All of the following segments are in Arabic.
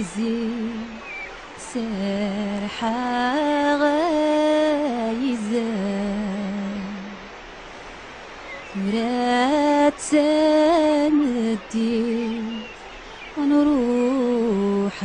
زي سرحة غايزة ورات سندي ونروح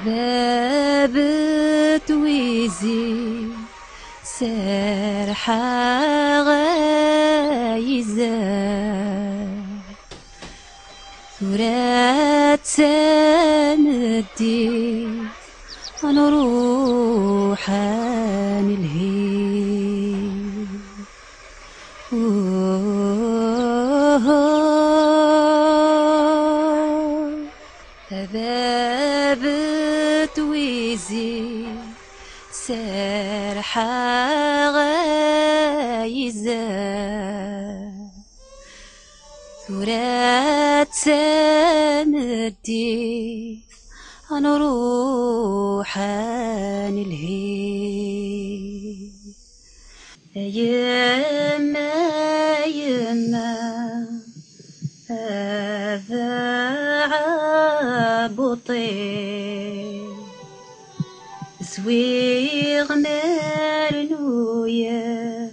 ذابت ويزي سرحة غايزة ثرات سندي ونروح ذابت ويزي سرحة غايزة ثرات سندي نروح يما هذا عبطي زويغنا رنويا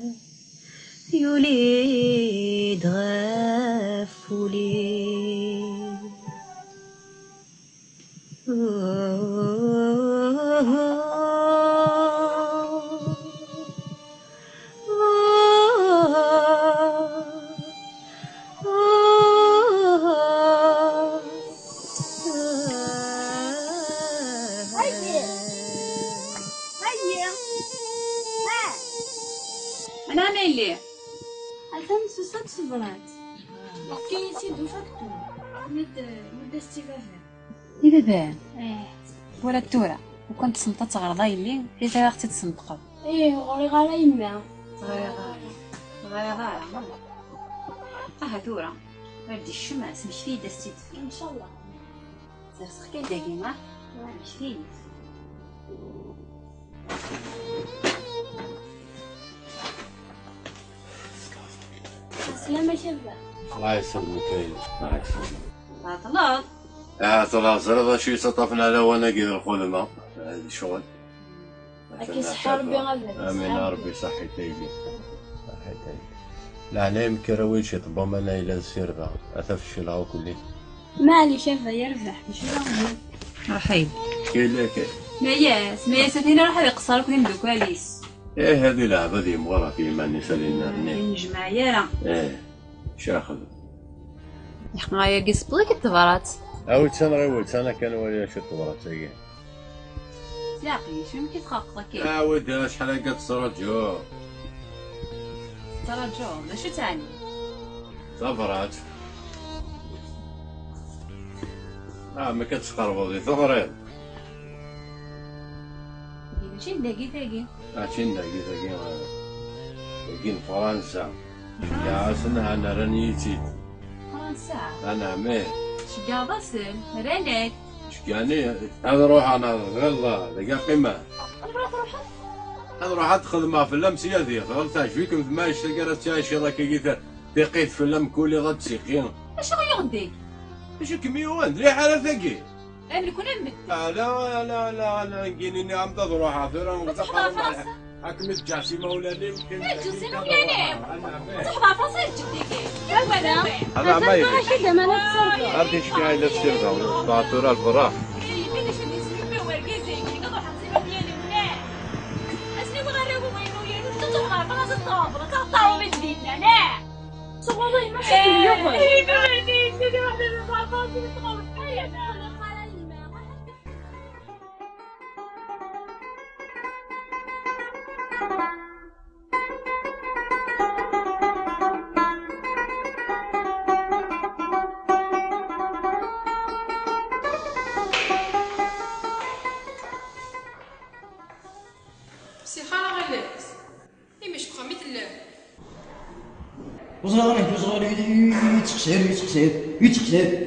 يوليد غفولي أنا ليلي الفم سوسات صبرات كي تيدو فاكتو مد استفافة يبان ايه ولا التورة وكنت صنطت غرضا يلي حيت اختي تصنطقض ايه غوري غالا يما غير تورة غادي الشمس مش فيه داستي تفي ان شاء الله خصك كي داكيما مش فيه السلامة شابة الله يسلمك الله يسلمك. طلال خلاص رضا شي سطفنا له وانا قدر الخدمة هذا شغل. أكيد صحة ربي غلبك. امين يا ربي صحتي لي صحتي. لا انا يمكن رويت طبما انا الى السيرفا اثف الشلعه كلي. ما علي شابة يربح مش مهم. رحيل كاين لك مياس فينا راح يقصر كل ندوكاليس ايه هذه لعبه ذي مغرى في ما نسالينا نجمع يارا ايه شاخذ يحق غايا قيس بلاك التبرات اوت انا غيوت انا كان ولي شي طبرات هي لاقي شو يمكن تخاق كي ودها شحال قد ترجو ترجو شو تاني صبرات ما كتقربوا ذي ثغرين ماشي داكي عشان دقيقة دقيقة فرنسا يا أصلا أنا رانيتي فرنسا أنا مين شقا غسل رانك شكاني هذا روح أنا غلا لقى قيمة هذا روح أدخل ما في اللمسية ذي غلطاش فيكم ما اشتقرت شاشي راك قيت دقيت في اللم كولي غد سيقين اش غيغدي اش كميوان دري حالة ثقي أنا كنا نمت لا نقيني عم تضروح عثرا تحضر فرنسا حكم الجاسي مولانا يمكن جاسي مولانا تحضر فرنسا جديكي وانا هذا عمايلي شدة ما نتصرف عرفتي شكاية للسيرفا تعطورها الفراغ والله ما شكل يوم صغاري صغاري يتقسم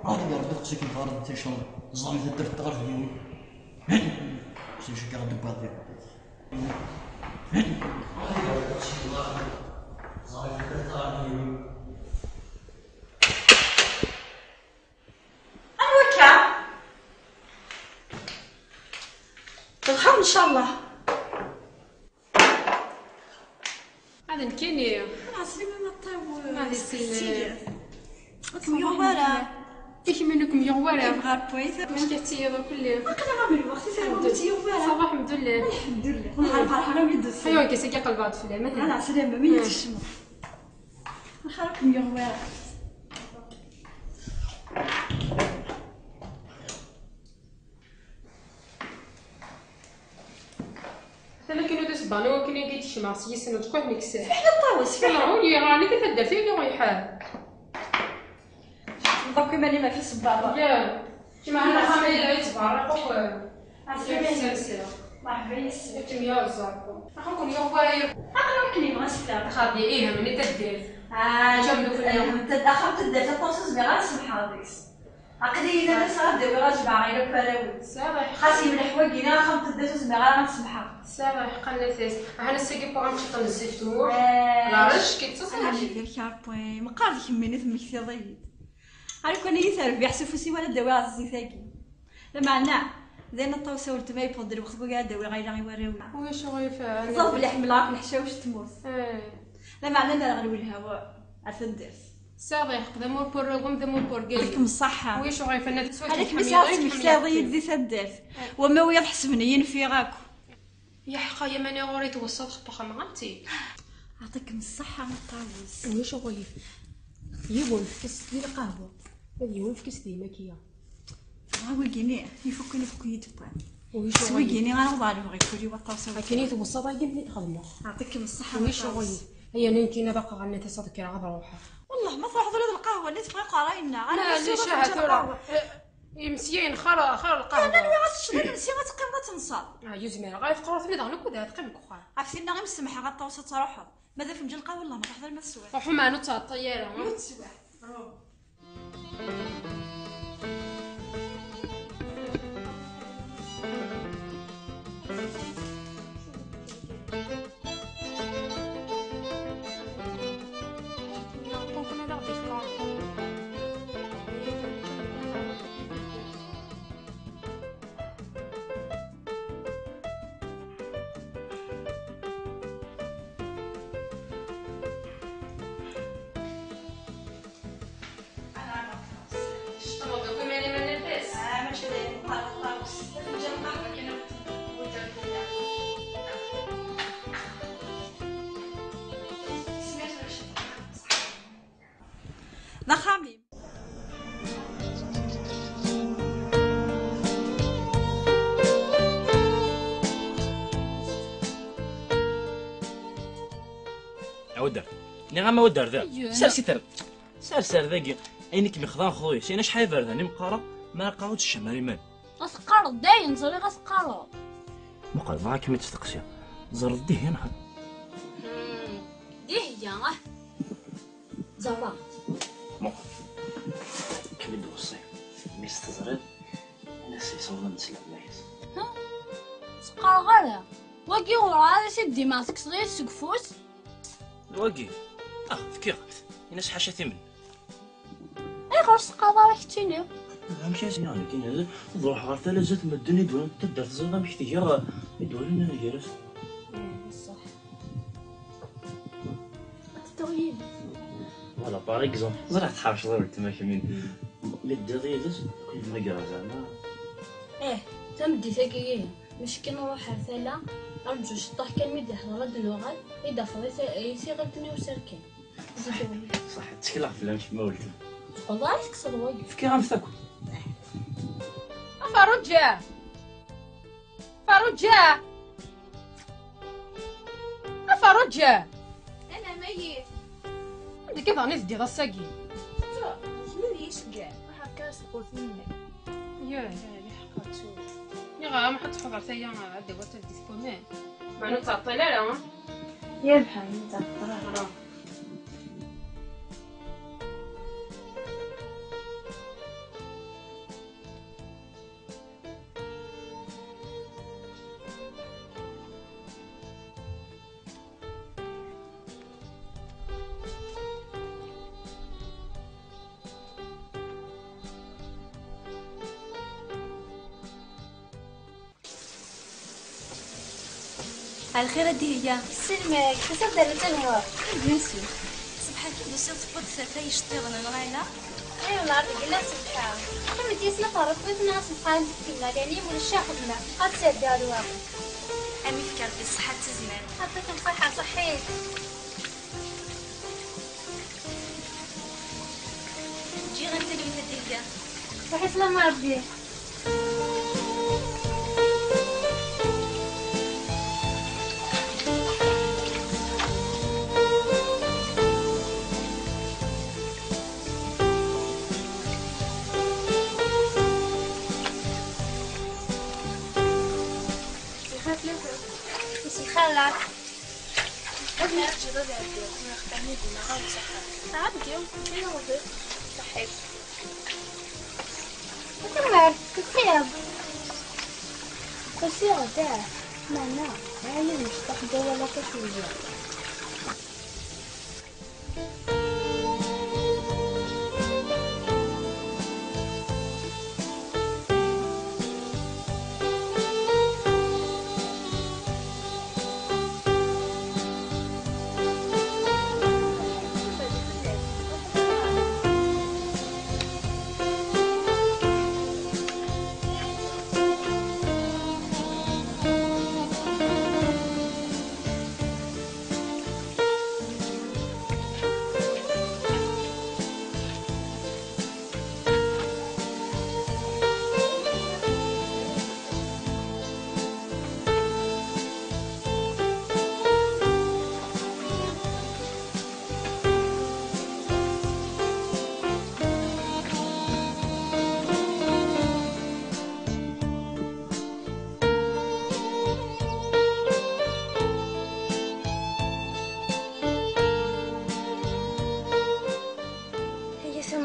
راه يا ربي تقسيك الغرض انت شنو الظلم اللي درت غير في يومي سي شي كاع دبا الخير ان شاء الله. هذا نكيني عسلي ما طيب هذه السنة كم يومارا كيف منكم يغوارا غار بويس واش كتي هذا كله انا ما بالي وقتي سير ما تيومارا صباح الحمد لله الحمد لله نهار حرام يدوس ايوا كيسكي قلبات في مثلا انا سلامه من يتشمو نخرجكم يومارا انا كي ندوس بانو كي نجي تشمع سيسن وتكون نكسر حنا طاوس فينا ولي راني كتدير فيا كي غيحال دونك ماني ما في صباط يا كيما انا خامي يتبارك عسلامه مرحبا يسلمك كنت يا زاركم اخوكم يغوارا انا كلي بغا سفلا خاطي ايه مني تدير جنبك اليوم تدخل تدير تطوس بغا سمحا ديس عقدي انا صار دير بغا جمع غير فراوي صافي خاصي من حوايجنا خمت تدير تسمع غير سمحا صافي حقنا ثلاث انا الساكي بغا نحط نزيف تمور علاش كيتصل انا دير كاربوين ما قادش يميني ثمك في ضيد عارف كان يثار بيحسب فسي ولا داوي عزي ثاقي لما نا زين الطوسه ولت ما يفضل وقت بقى داوي غير يوراوي واش غيفعل صوب اللي حملاك نحشاوش تموت ايه لما عندنا غنولي الهواء عرفت ندير صافي يقدر مور بور قوم دمور بور قال عليكم الصحه واش غيفعل تسوى هذيك مساعات مكلاضي دي تدير وما ويا حسبني ينفي غاكو يا حقا يا ماني غوري توصل خبخه مغنتي يعطيكم الصحه ما طاوز واش غيف يبون في كاس ديال القهوه يبون في كاس ديال الماكيه غاويكيني يفكني يتبان واش سويكيني غنوضع له غير كلي وطاوسه كاين توصل غير بني خدمه يعطيكم الصحه واش غيف هي نينتينا باقا غني تصدق راه غنروحها والله ما فرحوا لهاد القهوه اللي تبغي قراينا لا اللي شاهت راه مسيين خير القهوه انا اللي غتشري نسي غتقيم غتنصاب يوزمير غيفقروا في دغنك ودا تقيم كخا عرفتينا غير مسمحه غطاوسه تروحوا ماذا في مجل القهوه والله ما تحضر ما تسوى روحوا معنا تاع الطياره ما تسوى ذا خامي ودر ني ما ودر ذا سير ذاك عينك مخضان خويا سينا شحال بارداني مقاره ما قاودش الشماري مان غتقرض داين زري غتقرض مقال معاك ما تستقسي زرد ديه هنا ديه يا زرا مقال كبد الصيف مستزرد ناس يصوم نسلم نايس سقر غير واقي ورا سيدي ماسك صغير سقفوس الواقف فكي غبت انا شحال ثمن اي خرج قضا كتيني ماشي يعني كاين هذا نروح غير ثلاثه مدني دون تدار زودا مش تيجي يدور لنا جالس بصح تطويل فوالا باغ اكزومبل زرعت حرش ضرب تماشي من للدغي دز كل ما قرا زعما تمدي ثقيله مش كي نروح رسالة أرجو شطح كان مدي حضرت اللغة إذا فضيت يصيغتني وسركن زيدوني صح تكلع في مش ما قلت والله يكسر واقف كي غنفتكر فاروجا فاروجا أنا ميت عندك كيف غني تدي الساقي شنو يشجع هكا سقوط منك يا حقا يا غا ما حد حضر ثيا عندي وقت الديسكوني معنو تعطيلا لا يا بحال انت طرا على خير هدي هي سلمك كيف دايره تنهار بيسو صبحا كي دوسي تفوت ثلاثة يشطيغن الغايلة ايوا نهار قلنا سبحان كل ديسنا طرفت ناس بقان فينا يعني ولا الشاخد ما قد سدار واقع أمي فكر في الصحة تزمان عطيكم صحه صحيت جي غنتلوي هدي هي صحي سلام ربي خلاك أبي أرجع ضد عبدي أنا أختارني بنا غير صحة عبدي أنا وضيف صحيت أتمر كتاب بس يا غداه معنا عايز مش ولا كتير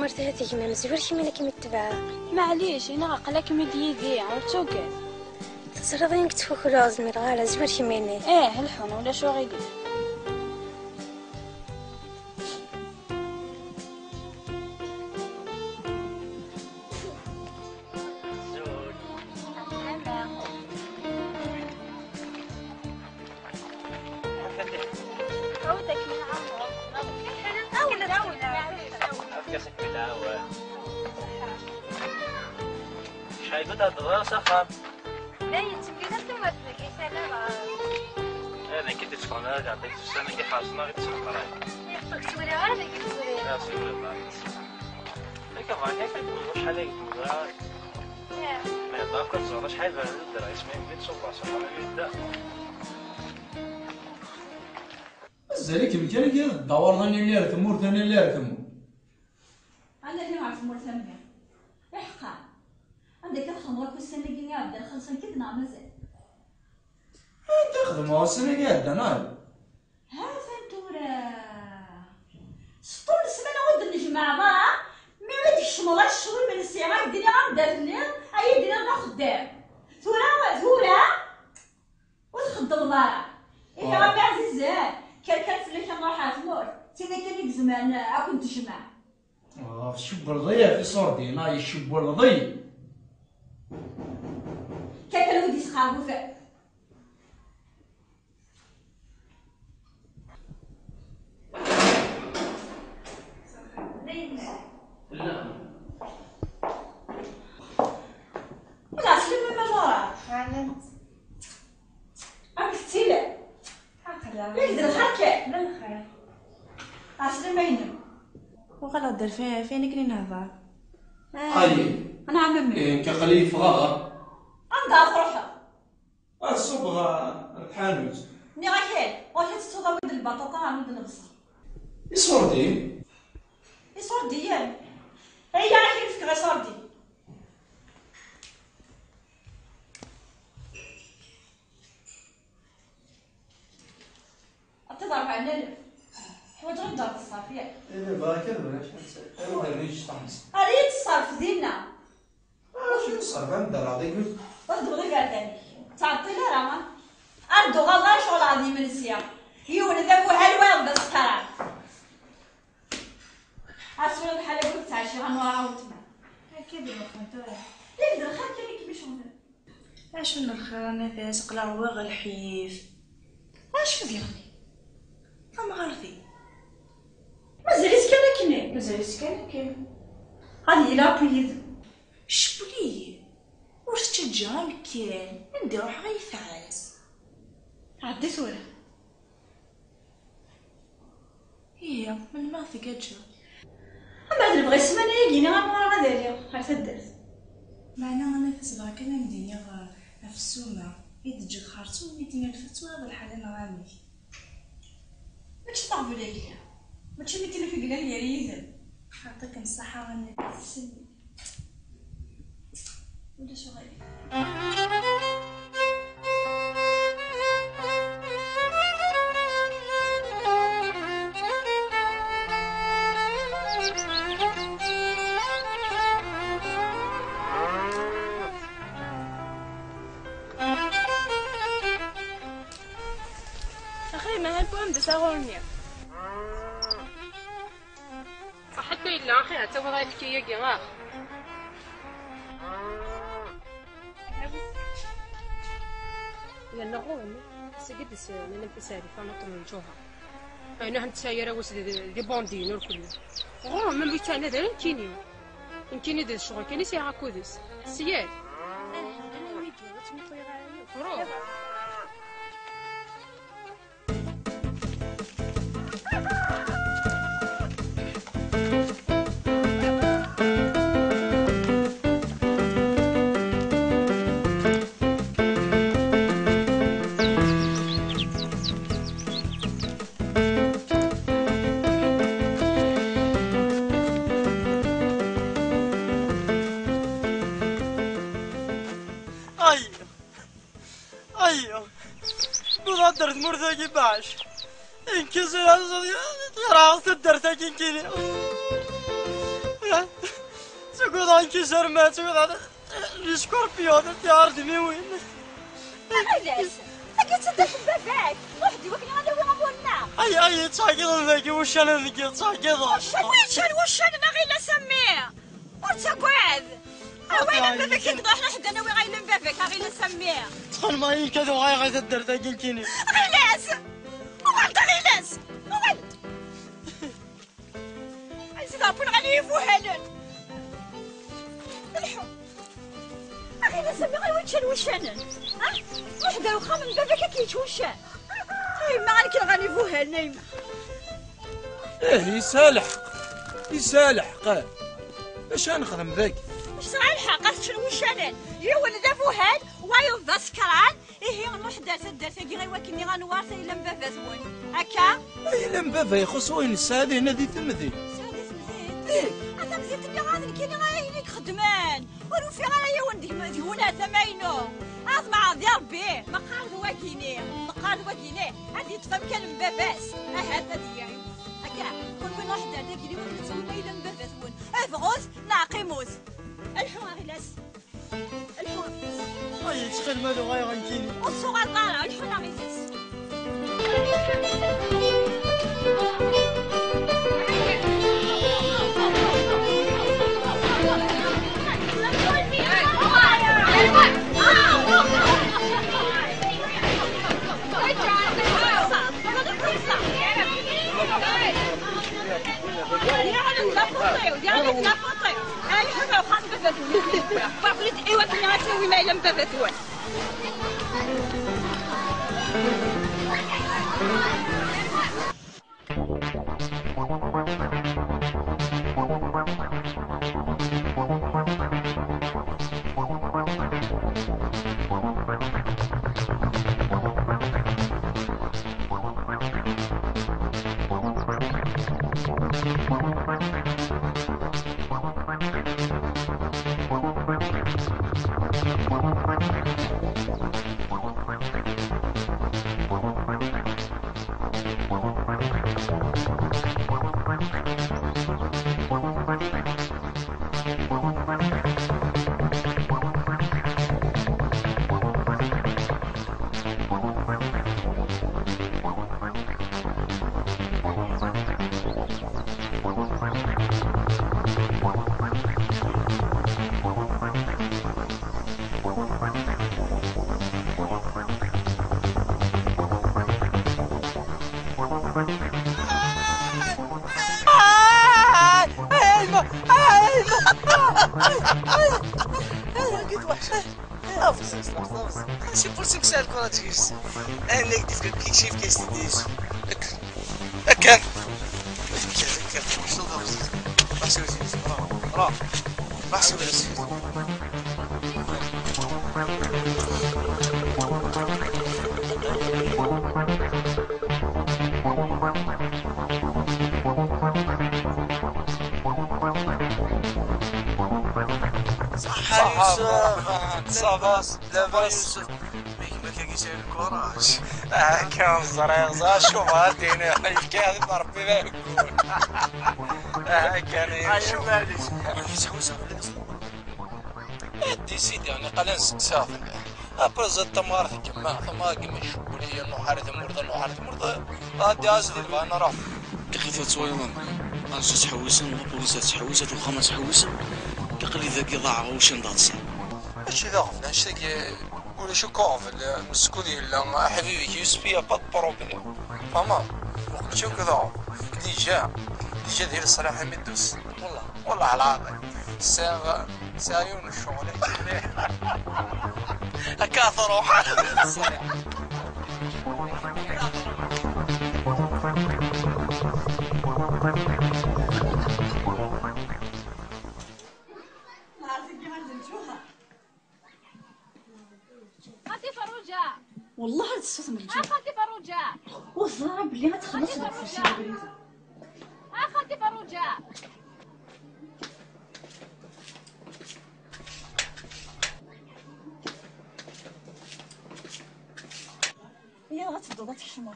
مرتها تيجي مزور شي مالك متبعه معليش انا عقلك مديدي عرفتو كاع تصرفين كتفو خلاص مرغاله زور شي مالك الحونه ولا شو غيدير شايفة الدراسة خام لا يتمكن تمرت لك يا سلام أنا كنت تفهم أنا عطيك السنة كي حاصلنا غير تسمع راي يحفظك ولا غير ما كتقولي لا سيولي الله لك فاكا كتقول شحال هيك تقول ما يضاف كتزور شحال بان الدرا اسمين بيت صوبا صحابي يبدا الزريك كان كي الدوار ثاني اللي ركمور ثاني اللي ركمور أنا اللي نعرف مرتمية إحقا عندك الخمرة والسنة اللي عبدا خلصن كدنا مازال تخدم هو السنة قاعدة انا ها فانتورا سطول السمانة ود نجمع ضاع مي وديك الشمرة الشوي من الصغار ديري غندافني أي ديري أنا خدام ثورة وتخدم ضاع إيه ربي عزيزة كان فلك نروح تموت تينا كان زمان أكون تجمع شب رضيع في صوردي انا يشب رضيع كان ودي سخابو فيه ولا سلم من مجرى علمت أكتيلة يقدر الحركة بالخير أسلم بينهم وغلط دار فينك لي نهضر علي أنا عم أمي كقليل فغاغة عندها فرحة الصبغة الحانوت ني غاكين تتوضا ود البطاطا عن ود البصل يصوردي يصور ديال هي غاكين فيك غير صور دي تضرب عنا الف حوايج غير دار الصرف ياك انا باكر ولا شنو انا ريش طحس ريت الصرف ديالنا شنو صار فهم دار عطيك غدو غير ثاني تعطي لها راه اردو غلا شغل عظيم من السيا يون ذا وهالوان بس كرا اسول بحال قلت تعشي غنوراو تما هكا دير الخنتو ليه درخا كاين كيفاش نقول اش من الخانه فاس قلا رواغ الحيف اش فديرني اما غارثي مازاليت كان كاين غادي لا بيد شبلي واش تجا مكان ندير روح غيفعس عدي سوره هي من ما في كتجا اما هاد بغي سمانه يجيني غنورا غادي عرفت درت معنا انا فسبا كان مدينه في السومه يدجي خرطوم مدينه الفتوى هذا الحال انا غامي ماشي طاف ليا ماشي ميتين في قلال يا ريزن يعطيك الصحه غنبي سني ولا شو غير أخي ما هالبوم دساغوني صحتني إلا أخي حتى بغا يفكي ياكي غا لأن غوني سقدس من الفساد فنطر من جوها أنا هم تسايرة وس دي بوندين والكل غو من بيتانا دار يمكنني يمكنني دير الشغل كاني سيها كودس سيال أنا ويجي وتمطي غاية ايوه بغدر مرتاكي باش انكسر راه درتك انكيني تقول انكسر ما تقول السكوربيون تاع ردمي وين علاش قلت تدخل باباك وحدي وكني غادي غنبولنا اي تاكل ذاك واش انا نقي تاكل واش انا غير سميه وتقعد وين باباك كيقضوا حنا حدانا وين غايلين باباك غير سميه تخل ما ينكدو غاي درتك انكيني غيلاس وانت غيلاس وانت عايز نابل غادي يفوهلن الحب غير سميه غير وشانن ها وحده وخا من باباك كيتوشان ما عليك غادي يفوهلن يسالح قال اش نخدم ذاك واش صرا الحق شنو وشانن يا ولد فوهل وايض سكران إيه نروح دارت كي غيواكلني غنوارث إلا مبابا ثواني هكا إلا مبابا يخص وين السعادة هنا دي تمثل سعادة تمثل أنا مزيت اللي غادي كيني غايليك خدمان ورو في غايا وندي مدهونة ثماينو مع ذي ربي ما قال واكيني هادي تفهم كان مباباس هذا ديالي هكا كل وين واحد هذاك اللي ولد تسوي إلا مبابا ثواني أفغوز ناقيموس الحو غيلاس الحو اي تخيل مالو غاي غنكيني الصغار طالع الحو غيلاس ايوا كنا غنسوي ما الا مبابا ثوان قلت وحشة افز افز شي بولسك سال كرة تيس انا قلت لك كيف كيس تديس اكن صافاس لاباس ما تلاقيش الكوراج كان زريغزا شوف هاديني حكايه ربي لا يقول كان شوف دي سيدي يعني قال نسقساف ابرز التمار كما ثما كما شغوليه نحارث مرضى غادي ازدي انا راه كيف تصويرون انا تحوسن البوليسات تحوسات وخمس حوسن كقلي ذاك ضاع واش ندص ماشي ذاك نشتي ولا شو كوفل مسكودي لا حبيبي يوسبي با بروبليم فما وقت شو كذا ديجا ديال الصراحه مدوس والله على العظيم سايون الشغل هكا روح خالتي فروجة والله هاد الصوت من الجو خالتي فروجة والله بلي غتخلص هاد الفرشة خالتي فروجة هي غتبدا تحشمر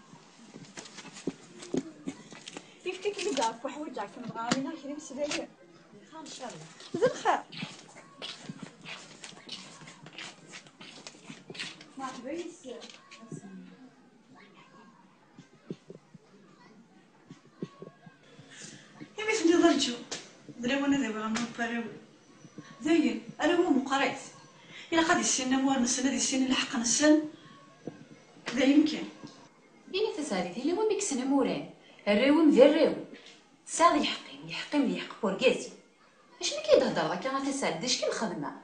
يفتك لي كاع وحويجك كنبغى منها كريم سداير ان شاء الله زين خير ما تبيس باش ندرجو دريونا دابا غنموت باراوي زين انا هو مقريت الا غادي السن موال نسن هادي السن الحق نسن ذا يمكن إني تساليت اللي هو ميكسنا موران الراوم ذا الراوم ساغي يحقم لي يحق بوركازي اش ملي كيتهضر هكا غتسال اش كنخدمها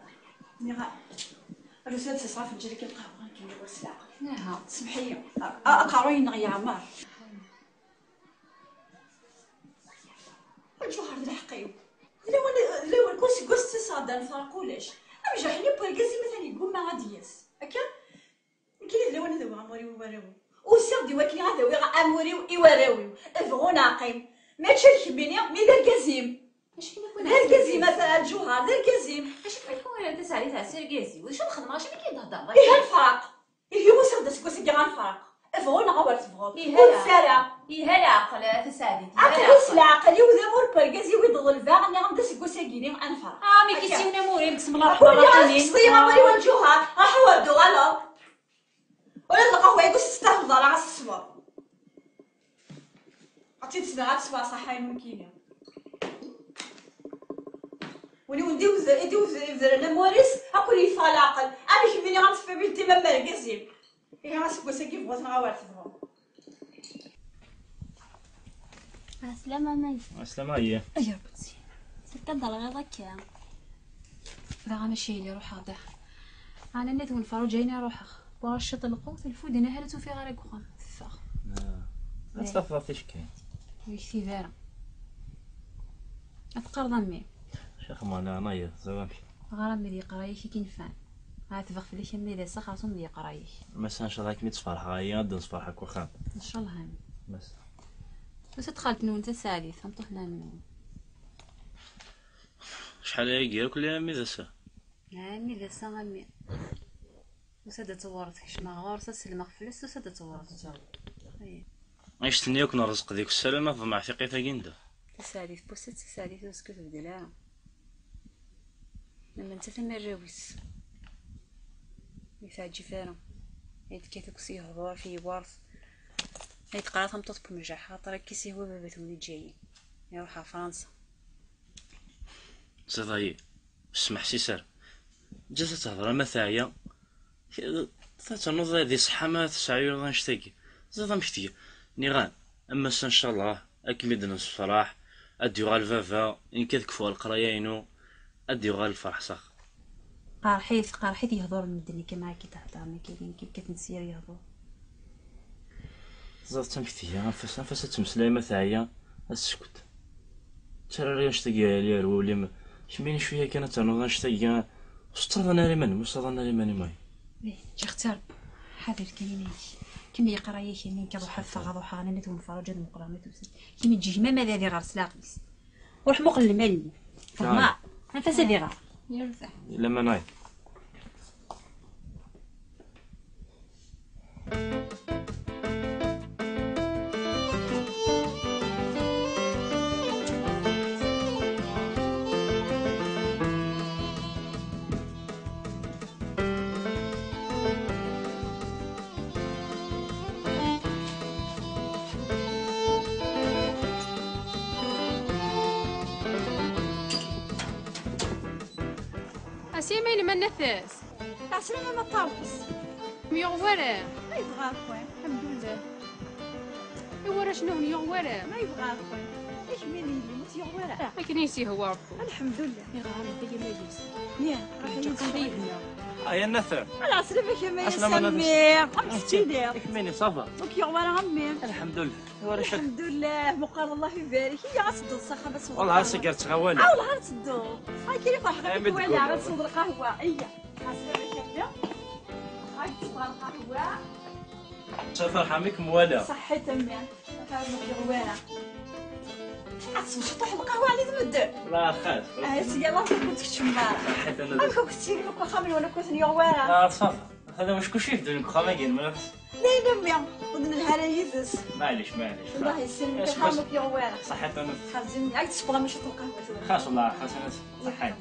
نغا الوساد صافي نجري كنلقاو غنكمل السلاقه نها سمحي لي قاروي نغيا عمار الجوهر الحقيو لو كلشي كوست صادا نفرقولاش امجحني بوركازي مثلا يقول ما غادي ياس هكا كاين لو انا دابا غنوريو وراوي وسير دي واكلي غاداوي غاموريو ايواراوي افغو ناقيم ماشي الكبيني مي ذا الكازيم اش كاين ذا الكازيم مثلا الجوهر ذا الكازيم اش كيكون انت سالي تاع سيركازي واش نخدم اش ملي كيتهضر ايه الفرق ايه هو سير داك كوسي كاع الفرق افغو نغور تفغو ايه والفرق ايه العقل تسالي عقليس العقل يوذا مور باركازي ويضل الفاغ ني غندس كوسي كيني انفرق مي كيسيونا موري بسم الله الرحمن الرحيم صي غامري والجوهر راح وردو غلط ولا القهوه يقول تستهبل راه الصبر عرفتي تسمع غا تسمع صحاين ممكنه ولي ونديو زرنا موريس اكل يفا العقل انا كيفيني غنصفي بنتي ما مركزين ايه راسك وساكي بغات نغاور تفهم عسلامة مي عسلامة هي يا بنتي ستة غير ضكا لا ماشي لي روح هذا انا نيت ونفرو جايين روحها ورشط القوت الفود انا هلتو في غير كوخا فخ استفرتيش كاين ويكفي فارا اتقرض امي شيخ مانا نايض زوامشي غرام دي قرايه كي كنفان غاتفخ فليش ملي داس خاصهم دي قرايه مسا ان شاء الله كي تصفرح غايا غادي نصفرحك واخا ان شاء الله هاني بس دخلت نون تساليث نطحنا نون شحال هي كل مي داسا عامي داسا غامي وسادة تورط حشمة غورسة سلمة فلس وسادة تورط عيش تنياك نرزق ديك السلامة فمع ثقي ثاقيندا تساليث بوسة تساليث وسكت بدلا لما انت ثم الراويس يفاجي فارم هيت كيتك سيهضر في ورث هيت قراتهم تطبق مجاح خاطر كيسي هو بابات ولي جايين يروحها فرنسا زيد اسمح سيسر جات تهضر ما ثايا تنوض هادي صحة ما تسعيو غنشتاقي زاد مشتي نيغان اما ان شاء الله اكمد نصفراح ادي يغال فافا ان كذكفوا القرايينو ادي يغال الفرح صح. قارحيت يهضر مدني كما كي تهضر ما كاين كيف كتنسير يهضر زاد تمكتي نفس تمسلايمه ثايا اسكت ترى نشتاق لي رولي شمين شويه كانت انا نشتاق استاذنا لمن استاذنا لمن ماي جي اختار حاضر كاينين كمي قرايه كاينين كروح فغضوحه انا نتوم فرجه المقرامه توسد كيما تجي ما ماذا غير سلاقيس وروح مقل المالي فما نفس هذه غير يرفع لما ناي اسيمي لما نفس عسلامة ما طاوس ميغورا ما يبغى خويا الحمد لله يورا شنو ميغورا ما يبغى خويا ايش مين اللي مت يغورا ما كنيسي هو ربو الحمد لله يغار بيا ما يجلس يا راح نصيبنا هيا النثر على عسلامة كما أسلامة يسمي قمت دير اكمني صافا وكي يغورا غمي الحمد لله ورا شك الحمد لله مقال الله يبارك هي غتصدو الصخه بس والله سكرت غواله والله غتصدو هاي كيف فرح غير ولا غتصد القهوه هي عسلامة كما هاي تصبر القهوه سفر حميك موالة صحي تمام هاي يغورا عتصبر شطح القهوه على تمدر لا خاف سي الله كنت كتشمار حيت انا انا كنت كثير لك خامل وانا كنت يغورا لا صافا هذا مش كلشي في دونك خاماكين ما لا نميا ودن الهرايز معليش الله يسلمك خامك يغورا صحيت انا خازن عاد تبغى مش القهوه خاص والله خاص انا صحيت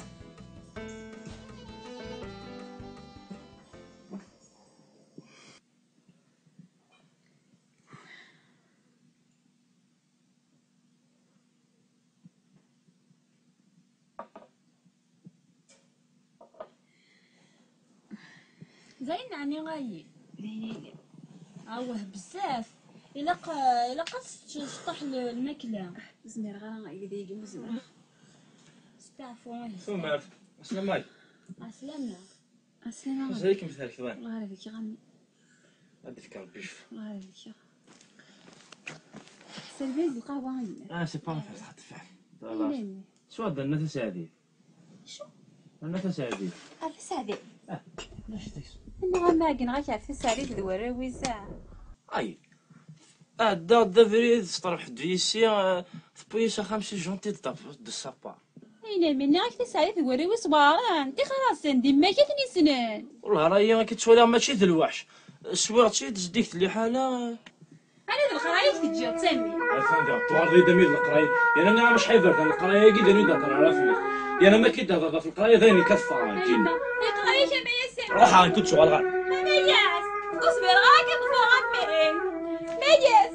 زين عني غايب اوه بزاف الا تشطح الماكله زمير غير يديك مزمر استعفوا ثم اسلم ماي عسلامة اسلامة زيك مثال كذا الله يهديك غني هادي فيك ربي يشفى الله يهديك سيرفيز القهوه هنا سي با نفس حتى فعل شو هذا النفس هذه شو النفس هذه الفس هذه لاش تكس انا ما كاين غير الفس هذه الوراوي ساعه اي دا فريد طرح ديسي تبويسا 50 جونتي دو سابا اين مني راك تسعي الوراوي صبارا انت خلاص عندي ما كتني سنان والله راهي كتسوالها ماشي ذ الوحش سوارتي تزديك لي حاله انا القرايه تجي تسمي افهم تواري دمي القرايه يعني انا مش حيفر القرايه كي دني دكر على فلوس يعني ما كي دابا في القرايه ثاني كفار جيني القرايه كما يسمي روح كنت شغال غير ما ياس اصبر غاك تفهم ما ياس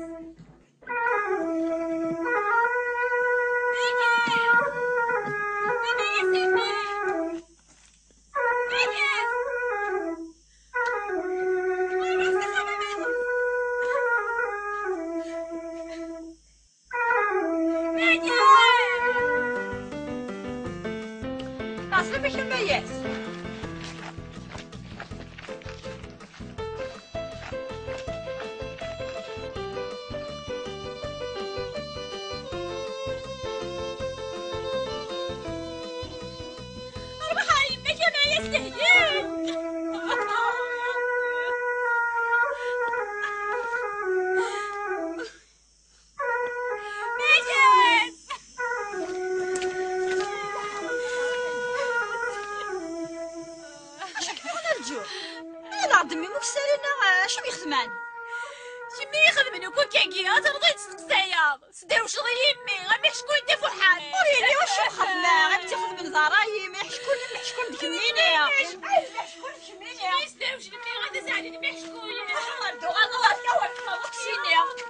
عسلامة كما ياس دمي مكسرنا شو بيخدمان شمي يخدمني وكون كاكي ترضي تسقسايا سدير وش غير يمي غير شكون انت فحال ويلي واش خدمه غير تاخذ من زرايم شكون ديك منينه شكون ديك منينه سدير وش يمي غير تساعدني شكون غادو الله كوافك وكسيني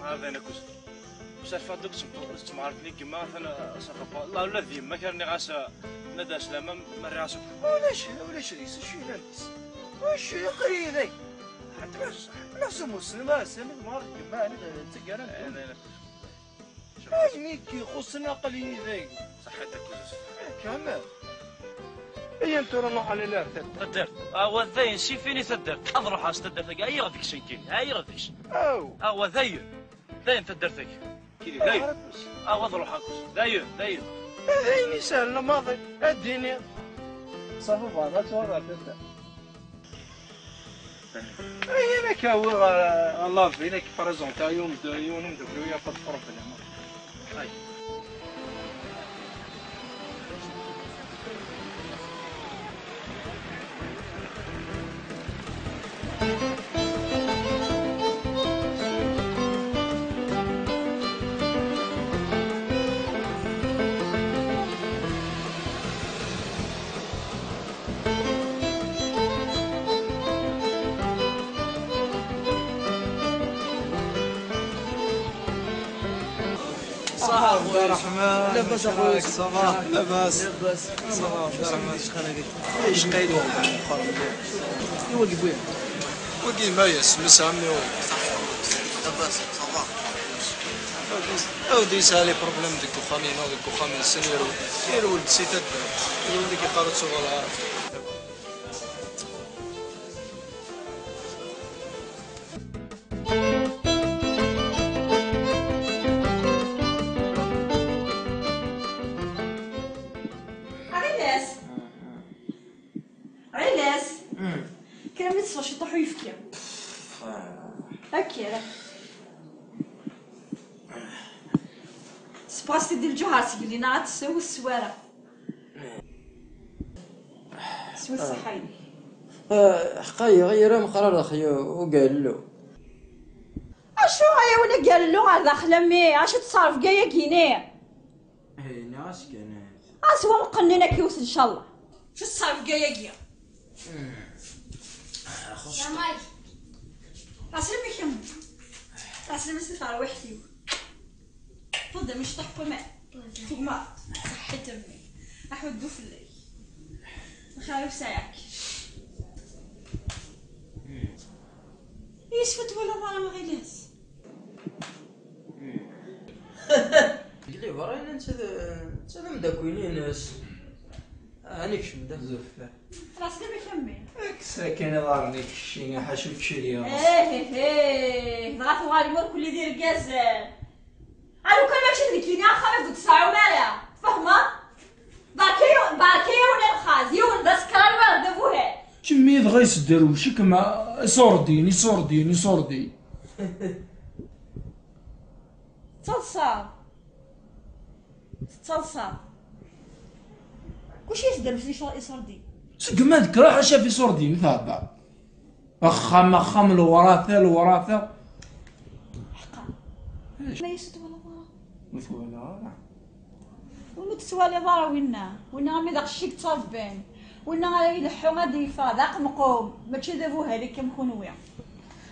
هذا انا كنت بصح فادوك تمعرفني كيما انا صافا الله ولا ذي ما كان غاسا ندا سلامه ما راسك ولاش ريس شي لابس واش قريني حتى نفس مسلم سامي مار كما انا تقرا انا ميك يخصنا قليل ذاك صحتك كامل اي انت نروح على لا تدر وذاين شي فيني تدر اضرح استدر ثقا اي غاديك شنكين هاي غاديش وذاين ذاين تدرتك كيلي ذاين اضرح هاكوس ذاين ذاين سهل ماضي اديني صافي بعض توضع تبدا اي انا كاوي الله فينك بريزونتا يوم ندخلو يا قد بروبليم هاي عبد الرحمن لاباس اخويا صباح لاباس صباح عبد الرحمن شحال ايش قايد اخر يوقف وين وقي ما يسمس عمي لاباس صباح اودي سالي بروبليم ديك الخامين او ديك الخامين سنيرو يرو ولد سيتاد يرو ديك قالت صغار العرب سباسي ديال الجهاز قال لنا غتسوي السواره سوي الصحايني حقايق غير مقرر اخي وقال له اشو غايا ولا قال له داخله مي اش تصرف كايا كيني اي ناس كانت اسوا مقننه كيوس ان شاء الله شو تصرف كايا كيا يا ماي اسلمي كم اسلمي سفر وحدي تفضل مش طحفه ماء فوق صحي تمي احودو في الليل نخايف ساعك يسفت ولا ضرا ما غيلاس قلي براين انت مداكوينين ناس هانيك شمدا زفه راسك بكمي ساكن ضارني كشينا حاشوك شريه ايه ضغط غالي كل دير كازال انا كل ما شفت لك يا خالد تسعوا مالا فاهمه باكيو ولا الخاز يون بس كلام ما دفوها شمي بغا يسدرو شي كما صورديني تصلصا كلشي يسدر في صوردي كما هذيك راه شافي صورديني ثابا اخا الوراثه حقا ما يسد ولا ضرا مثولا ومتسوالي ضرا وين غامي داك الشيك تصرفين وين يلحو غادي يفا داق مقوم ماشي دابو هذيك مخنوي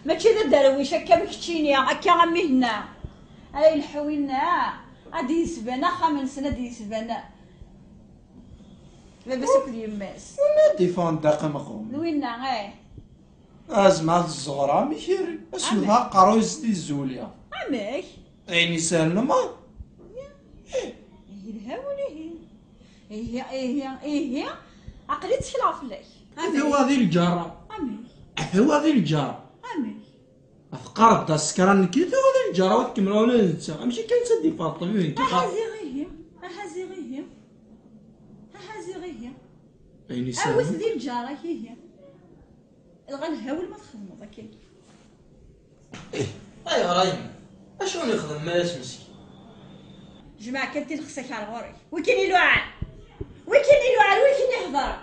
ماشي دا درويش هكا بكتشيني هكا غامي هنا اي يلحو هنا غادي يسبان اخا من سنه غادي يسبان لاباس كل يماس ولا ديفون داق مقوم وين غير ازمع الزغرة ميشيري اسمها قروس دي الزوليا عمك عيني سالنا ما هي عقلي تخلع فيك هذا هذه الجارة عمك هذه الجارة عمك افكار دا السكران كي هذه الجارة وتكمل ولا ننسى ماشي كاين تدي فاطمه وين كي هزيغيه عيني سالنا اوس ديال الجارة هي الغنهاول ما تخدمو ذاك اي غرايم اشنو نخدم مالاش مسكين جماعة كنتي نخصك على غوري وين كاين يلوعان وين كاين يهضر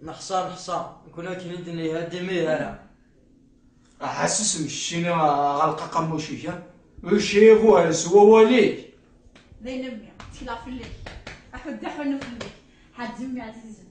نحصى كنا كاين دنيا هادي ميهاله حاسس مشينا غلقه قموشيه وشيفو هالسوا وليك بين امي تلا في الليل احد دحون في الليل حد زمي عزيزه